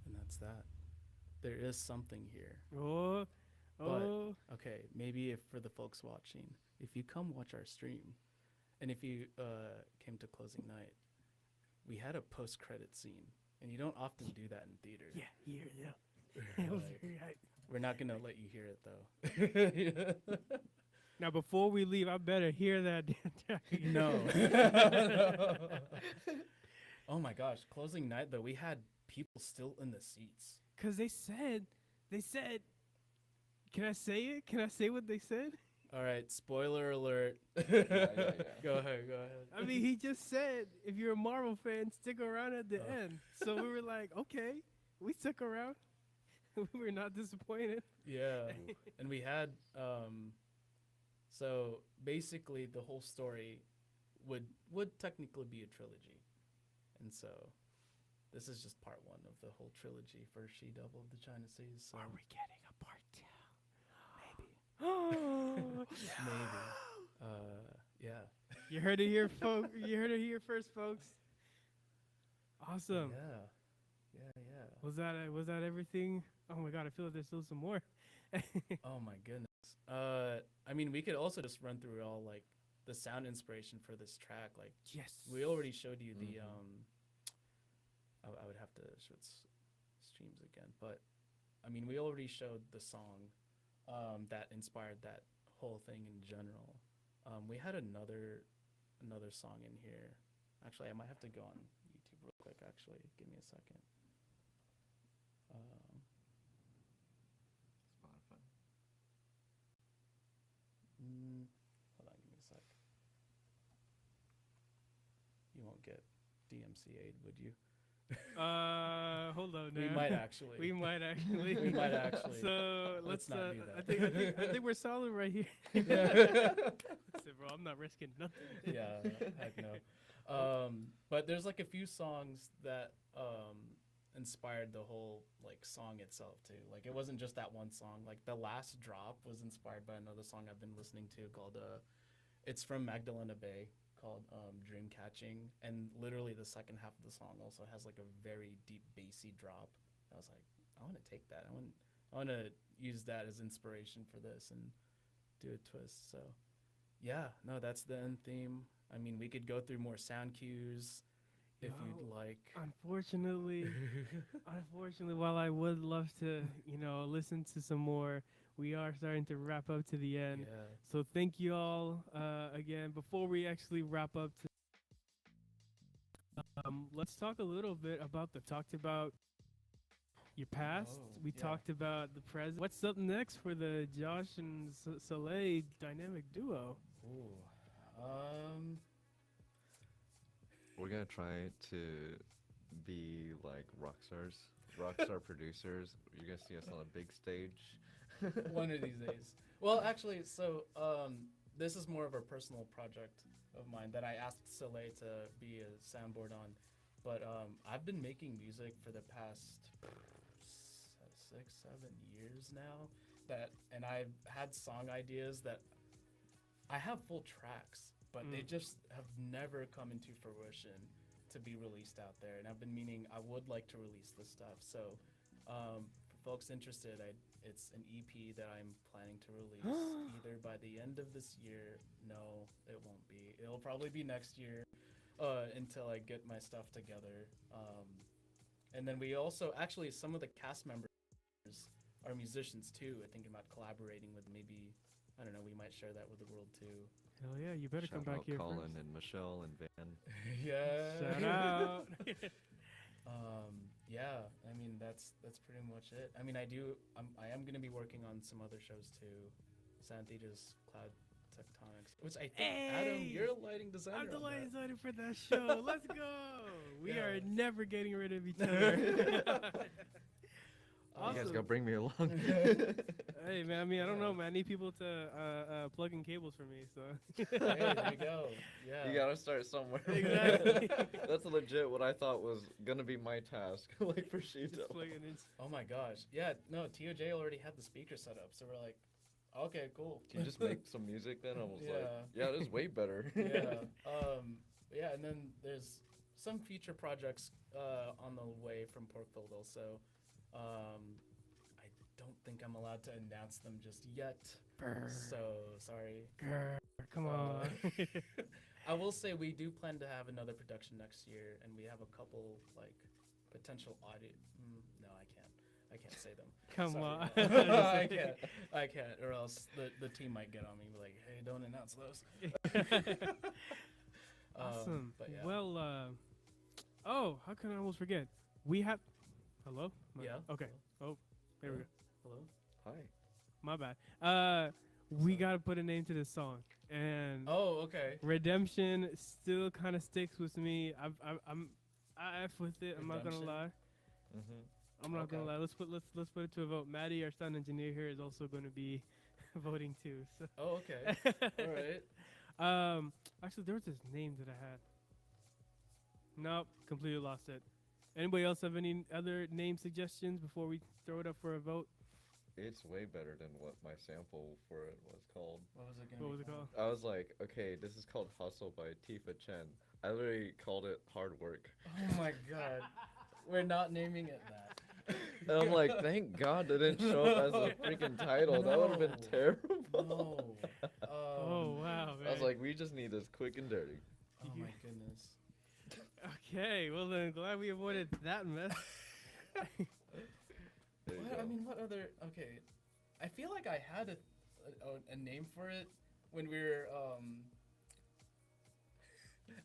And that's that. There is something here. Oh, oh. But, okay, maybe if for the folks watching, if you come watch our stream, and if you came to closing night, we had a post-credit scene, and you don't often do that in theater. Yeah, here, yeah. It was Like, very hype. we're not gonna let you hear it though. Now, before we leave, I better hear that. No. Oh my gosh, closing night though, we had people still in the seats. Because they said, can I say it? Can I say what they said? All right, spoiler alert. Yeah. Go ahead, go ahead. I mean, he just said, if you're a Marvel fan, stick around at the Oh. end. So we were like, okay, we stuck around. We were not disappointed. Yeah, and we had so basically the whole story would technically be a trilogy, and so this is just part one of the whole trilogy for She-Devil of the China Seas. So Are we getting a part two? Maybe. maybe, yeah, You heard it here, folks. You heard it here first, folks. Awesome. yeah. Was that everything? Oh my god, I feel like there's still some more. Oh my goodness. I mean, we could also just run through all like the sound inspiration for this track. Like, Yes. we already showed you the Mhm. I would have to show streams again, but I mean, we already showed the song that inspired that whole thing in general. We had another song in here. Actually, I might have to go on YouTube real quick. Actually, give me a second. Spotify. Hold on, give me a sec. You won't get DMCA'd, would you? Hold on. We now. might actually. We might actually. We might actually. So Let's not do that. I think we're solid right here. Yeah. Listen, bro, I'm not risking nothing. Yeah, heck no. But there's like a few songs that inspired the whole like song itself too. Like, it wasn't just that one song. Like, the last drop was inspired by another song I've been listening to called it's from Magdalena Bay, called Dream Catching, and literally the second half of the song also has like a very deep bassy drop. I was like, I want to take that. I want to use that as inspiration for this and do a twist. So yeah, no, that's the end theme. I mean, we could go through more sound cues if you'd like. Unfortunately, while I would love to, listen to some more, we are starting to wrap up to the end. Yeah. So thank you all again. Before we actually wrap up, let's talk a little bit about talked about your past. We yeah. talked about the present. What's up next for the Josh and Saleh dynamic duo? Ooh. We're gonna try to be like rockstar producers. You're gonna see us on a big stage. One of these days. Well, actually, so this is more of a personal project of mine that I asked Saleh to be a soundboard on. But I've been making music for the past 6-7 years now. And I've had song ideas that I have full tracks, but they just have never come into fruition to be released out there. And I've been meaning I would like to release this stuff. So for folks interested, it's an EP that I'm planning to release either by the end of this year. No, it won't be. It'll probably be next year until I get my stuff together. And then we also, actually, some of the cast members are musicians too. I'm thinking about collaborating with maybe, I don't know, we might share that with the world too. Hell yeah, you better come Shout back out here Colin first. and Michelle and Van. Yeah. Shout out. Yeah, I mean that's pretty much it. I mean, I am gonna be working on some other shows too. Santitas Cloud Tectonics, which I think Adam, Hey! you're a lighting designer. I'm the on lighting that. designer for that show. Let's go. We Yeah. are never getting rid of each other. You guys Awesome. gotta bring me along. Hey man, I mean I don't Yeah. know man. I need people to plug in cables for me. So Hey, there you go. Yeah. You gotta start somewhere. Exactly. That's legit what I thought was gonna be my task, like for just Shito. plug it in. Oh my gosh. Yeah. No, TOJ already had the speaker set up, so we're like, okay, cool. Can you just make some music then? I was like, Yeah. yeah, this is way better. Yeah. Yeah, and then there's some future projects on the way from Porkfield also. I don't think I'm allowed to announce them just yet. Brr, So sorry. grr, come on. I will say we do plan to have another production next year, and we have a couple like potential audio. No, I can't say them. Come Sorry. on. I can't, or else the team might get on me and be like, "Hey, don't announce those." Awesome. But yeah. Well, oh, how can I almost forget? We have. Hello. Yeah. Okay. Oh, there we go. Hello. Hi. My bad. We So- gotta put a name to this song, and Oh, okay. Redemption still kind of sticks with me. I F with it. I'm not gonna Redemption? lie. Mm-hmm. I'm not gonna Okay. lie. Let's put it to a vote. Maddie, our sound engineer here, is also going to be voting too. So. Oh, okay. All right. Actually, there was this name that I had. Nope, completely lost it. Anybody else have any other name suggestions before we throw it up for a vote? It's way better than what my sample for it was called. What was it gonna What be was it called? I was like, okay, this is called Hustle by Tifa Chen. I literally called it Hard Work. Oh my god. We're not naming it that. And I'm like, thank God they didn't show up as a freaking title. That would have been No. terrible. No. Oh wow, man. I was like, we just need this quick and dirty. Oh my goodness. okay, well then, glad we avoided that mess. There you What? I go. mean, what other? Okay, I feel like I had a name for it when we were.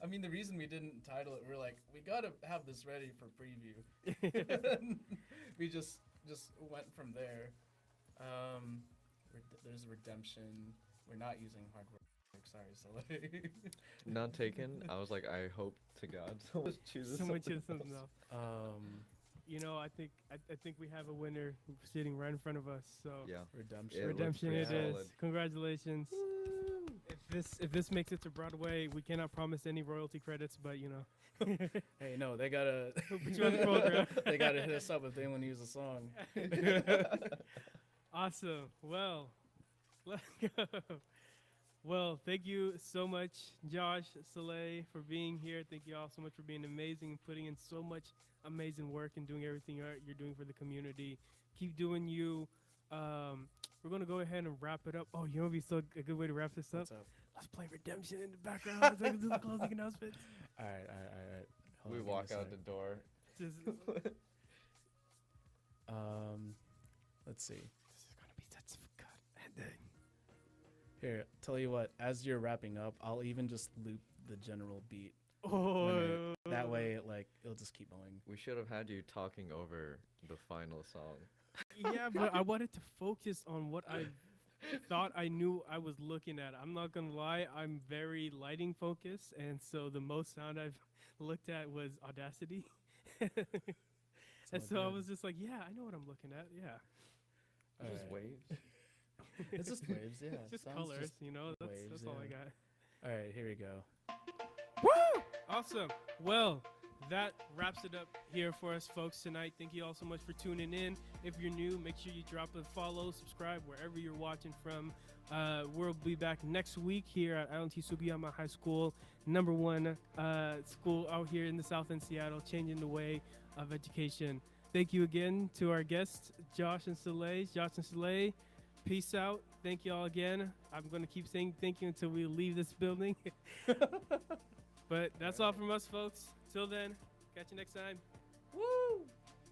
I mean, the reason we didn't title it, we're like, we gotta have this ready for preview. We just went from there. There's redemption. We're not using hard work. Sorry, Saleh. Not taken. I was like, I hope to God someone chooses Someone something choose something else. You know, I think we have a winner sitting right in front of us. So Yeah. Redemption. It looks Redemption pretty it is. solid. Congratulations. If this makes it to Broadway, we cannot promise any royalty credits, but you know. Hey, no, they gotta. Put you on the program. They gotta hit us up if they want to use a song. Awesome. Well, let's go. Well, thank you so much, Josh, Saleh, for being here. Thank you all so much for being amazing and putting in so much amazing work and doing everything you're doing for the community. Keep doing you. We're going to go ahead and wrap it up. Oh, you know what would be so a good way to wrap this up? What's up? Let's play Redemption in the background so I can do the closing announcements. All right. Hold We on, give me walk a out sec. the door. Just, Let's see. this is going to be such a good ending. Here, tell you what. As you're wrapping up, I'll even just loop the general beat. Oh, That way, it'll just keep going. We should have had you talking over the final song. Yeah, but I wanted to focus on what I thought I knew I was looking at. I'm not gonna lie, I'm very lighting focused, and so the most sound I've looked at was Audacity. And all so I good. was just like, yeah, I know what I'm looking at. Yeah, All Just right. waves. It's just waves, yeah. it's just Sounds colors, just- you know. That's waves, all I yeah. got. All right, here we go. Woo! Awesome. Well, that wraps it up here for us, folks, tonight. Thank you all so much for tuning in. If you're new, make sure you drop a follow, subscribe wherever you're watching from. We'll be back next week here at ILT Sugiyama High School, #1 school out here in the Southend Seattle, changing the way of education. Thank you again to our guests, Josh and Saleh. Josh and Saleh, peace out. Thank you all again. I'm going to keep saying thank you until we leave this building. But that's all from us, folks. Till then, catch you next time. Woo!